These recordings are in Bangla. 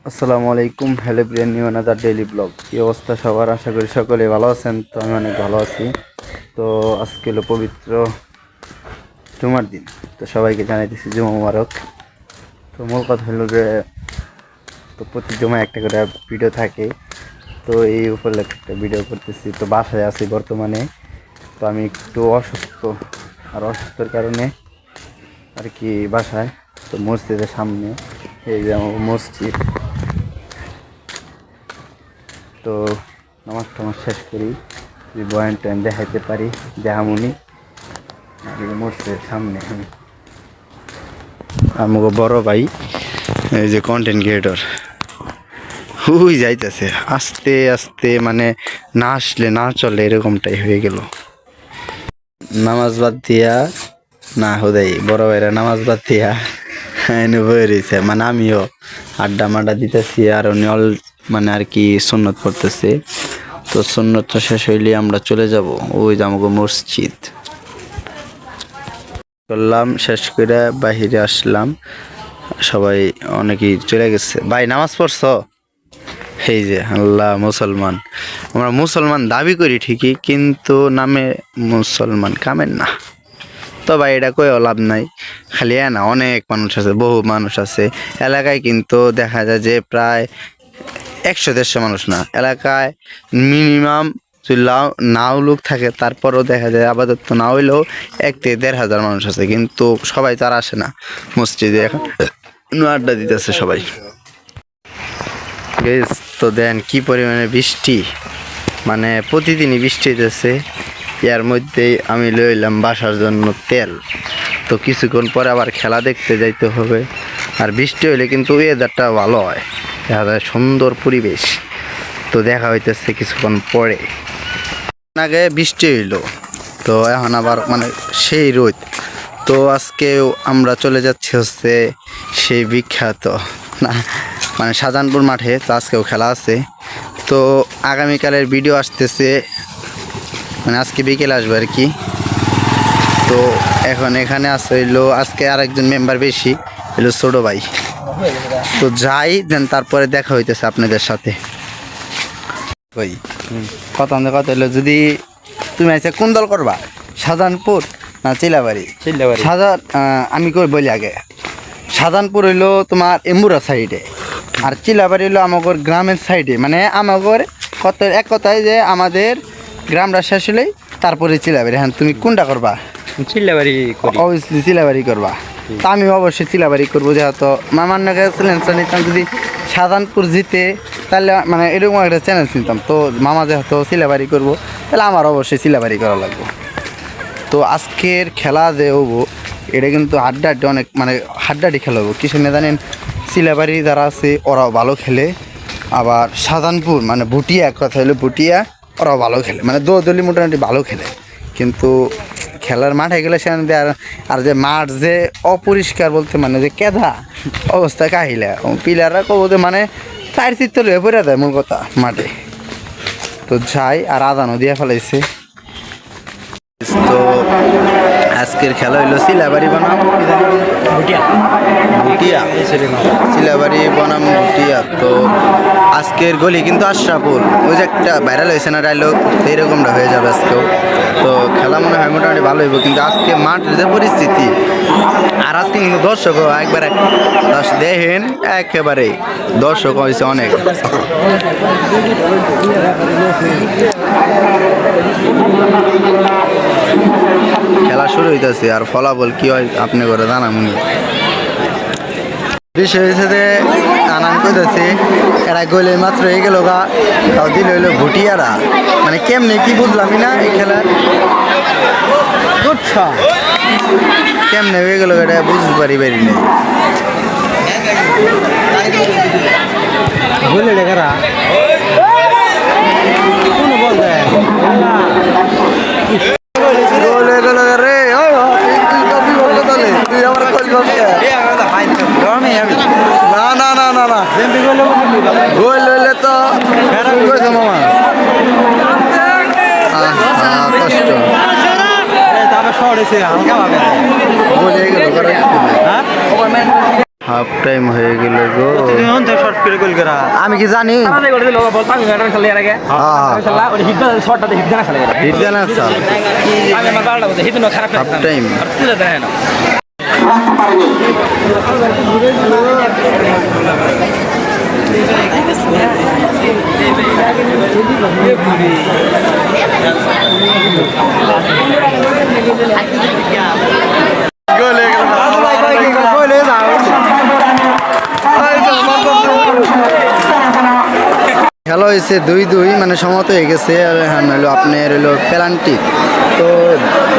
আসসালামু আলাইকুম, hello Brian new another daily blog. কি অবস্থা সবার? আশা করি সকলে ভালো আছেন। তো আমি অনেক ভালো আছি। তো আজকে হলো পবিত্র জুমার দিন, তো সবাইকে জানাইতেছি জুমা মুবারক। তো মূল কথা হলো যে তো প্রতি জুমায় একটা করে ভিডিও থাকে, তো এই উপলক্ষে একটা ভিডিও করতেছি। তো বাসায় আছি বর্তমানে, তো আমি একটু অসুস্থ, আর অসুস্থর কারণে আর কি বাসায়। তো মসজিদের সামনে, এই যে আমার মসজিদ, তো নামাজ টামাজ শেষ করি, যদি বয়ান টয়ান দেখাইতে পারি দেখামুনি। আর এই মসজিদের সামনে আমাকে বড় ভাই, এই যে কন্টেন্ট ক্রিয়েটর, হুই যাইতেছে আস্তে আস্তে, মানে না আসলে না চলে এরকমটাই হয়ে গেল। নামাজ বাদ দিয়া, না হোদাই বড় ভাইরা নামাজ বাদ দিয়া এনে বয়ে রয়েছে, মানে আমিও আড্ডা মাড্ডা দিতেছি, আর উনি মানে আর কি সুন্নত পড়তেছে। তো সুন্নতটা শেষ হইলে আমরা চলে যাব ওই যে আমাকে মসজিদ। করলাম, শেষ করে বাহিরে আসলাম, সবাই অনেকেই চলে গেছে। ভাই নামাজ পড়ছ? এই যে আল্লাহ, মুসলমান। আমরা মুসলমান দাবি করি ঠিকই, কিন্তু নামে মুসলমান কামের না। তো ভাই এটা কইও লাভ নাই, খালি না, অনেক মানুষ আছে, বহু মানুষ আছে এলাকায়, কিন্তু দেখা যায় যে প্রায় 100-150 মানুষ না এলাকায়, মিনিমাম যদি নাও লোক থাকে, তারপরও দেখা যায় আপাতত না হইলেও 1 থেকে 1,500 মানুষ আছে, কিন্তু সবাই তার আসে না মসজিদে। এখন আড্ডা দিতেছে সবাই। গেস তো দেন কি পরিমাণে বৃষ্টি, মানে প্রতিদিনই বৃষ্টি হইতেছে। এর মধ্যেই আমি লইলাম বাসার জন্য তেল। তো কিছুক্ষণ পরে আবার খেলা দেখতে যাইতে হবে, আর বৃষ্টি হইলে কিন্তু ওয়েদারটা ভালো হয়, দেখা যায় সুন্দর পরিবেশ। তো দেখা হইতেছে কিছুক্ষণ পরে। আগে বৃষ্টি হইলো, তো এখন আবার মানে সেই রোদ। তো আজকেও আমরা চলে যাচ্ছি হচ্ছে সেই বিখ্যাত, না মানে শাহজাহানপুর মাঠে। তো আজকেও খেলা আছে, তো আগামীকালের ভিডিও আসতেছে, মানে আজকে বিকেলে আসবে আর কি। তো এখন এখানে আছে হইলো আজকে আরেকজন মেম্বার বেশি, হইলো ছোট ভাই। তো যাই দেন, তারপরে দেখা হইতেছে আপনাদের সাথে। ভাই কথা হইলো, যদি তুমি আইসা কোন দল করবা, শাহজাহানপুর না চিলাবাড়ি? আমি কই বলি আগে, শাহজাহানপুর হইলো তোমার এমুরা সাইডে, আর চিলাবাড়ি হইলো আমাগর গ্রামের সাইডে। মানে আমাগর এক কথায় যে আমাদের গ্রামটা শেষ হলেই তারপরে চিলাবাড়ি। হ্যাঁ, তুমি কোনটা করবা? চিল্লাবাড়ি অবভিয়াসলি চিলাবাড়ি করবা। তা আমি অবশ্যই চিলাবাড়ি করবো, যেহেতু মামার নাকি চ্যালেঞ্জটা নিতাম, যদি শাহজাহানপুর জিতে তাহলে মানে এরকম একটা চ্যালেঞ্জ নিতাম। তো মামা যেহেতু চিলাবাড়ি করবো, তাহলে আমার অবশ্যই চিলাবাড়ি করা লাগবে। তো আজকের খেলা যে হবো, এটা কিন্তু হাড্ডাহাড্ডি, অনেক মানে হাড্ডাহাড্ডি খেলা হবো। কিসের না জানেন, চিলাবাড়ি যারা আছে ওরাও ভালো খেলে, আবার শাহজাহানপুর মানে ভুটিয়া, এক কথা হলো ভুটিয়া, ওরাও ভালো খেলে, মানে দলি মোটামুটি ভালো খেলে। কিন্তু খেলার মাঠে গেলে সেখানে আর যে মাঠ যে অপরিষ্কার, বলতে মানে যে কেদা অবস্থা কাহিলা, প্লেয়াররা কব যে মানে চার চিত্র হয়ে পড়ে দেয় মূল কথা মাঠে। তো যাই, আর আদানও দিয়ে ফেলাইছে। তো আজকের খেলা হইলো চিলাবাড়ি বনাম ভুটিয়া, চিলাবাড়ি বনাম ভুটিয়া। তো আজকের গলি কিন্তু আশরাফুল, ওই যে একটা ভাইরাল হয়েছে না ডায়লগ, এইরকমটা হয়ে যাবে আজকেও। তো খেলা মনে হয় মোটামুটি ভালো হইব, কিন্তু আজকে মাঠের যে পরিস্থিতি, আর আজকে কিন্তু দর্শকও একবারে দেখেন, একেবারে দর্শক হয়েছে অনেক। খেলা শুরু হইতেছে, আর ফলাফল কি হয় আপনি করে জানামুনি। বিষয় হয়েছে যে আনান কইতেছে এরা গোলে মাত্র হয়ে গেল গা, তাও দিল হইলো ভুটিয়ারা, মানে কেমনে কি বুঝলামই না এই খেলা, কেমনে হয়ে গেল এটা বুঝতে পারি নেই। বলে দেখারা কোন বল দেয় গোল লইলে তো মামা কষ্ট তারপর শহর এসে হালকা ভাবে বলে গেল। হাফ টাইম হয়ে গেল গো। শর্ট করে গোল করা আমি কি জানি হিট দেন আছে হাফ টাইম। খেলা হয়েছে 2-2, মানে সমত হয়ে গেছে। আর হ্যাঁ হলো আপনার হলো পেনাল্টি। তো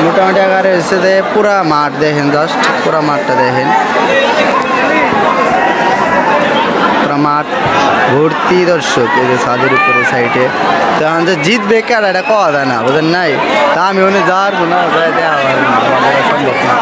মোটামুটি আকারে হচ্ছে যে পুরা মাঠ দেখেন, জাস্ট পুরা মাঠটা দেখেন, পুরা মাঠ ভর্তি দর্শক। এই যে ছাদের উপরে সাইডে। তো এখন যে জিতবে কার এটা কওয়া যায় না, বুঝেন নাই। তা আমি ওখানে যাওয়ার না যাই দেওয়া সম্ভব না।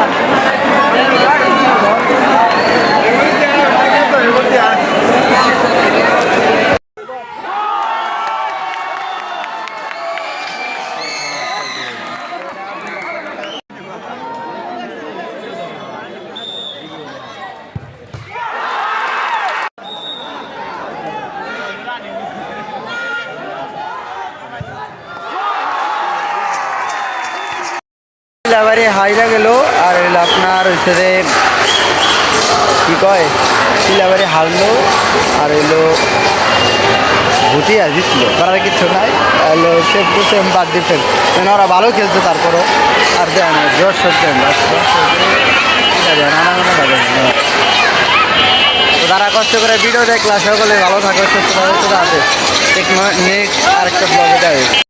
এবারে হাইরা গেল। আর হইলো আপনার হচ্ছে যে কি কয়, সিলাবারে হারলো। আর হইলো ভুটিয়া জিতলো, করার কিছু নাই। হলো সেম টু সেম বাদ ডিফেন্স, মানে ওরা ভালো খেলছে তারপরও। আর দেয় না জোর সত্যি তারা কষ্ট করে ভিডিও দেখলা, সকলে ভালো থাকো, সুস্থ থাকো। নেক্সট আরেকটা ব্লগে যাবে।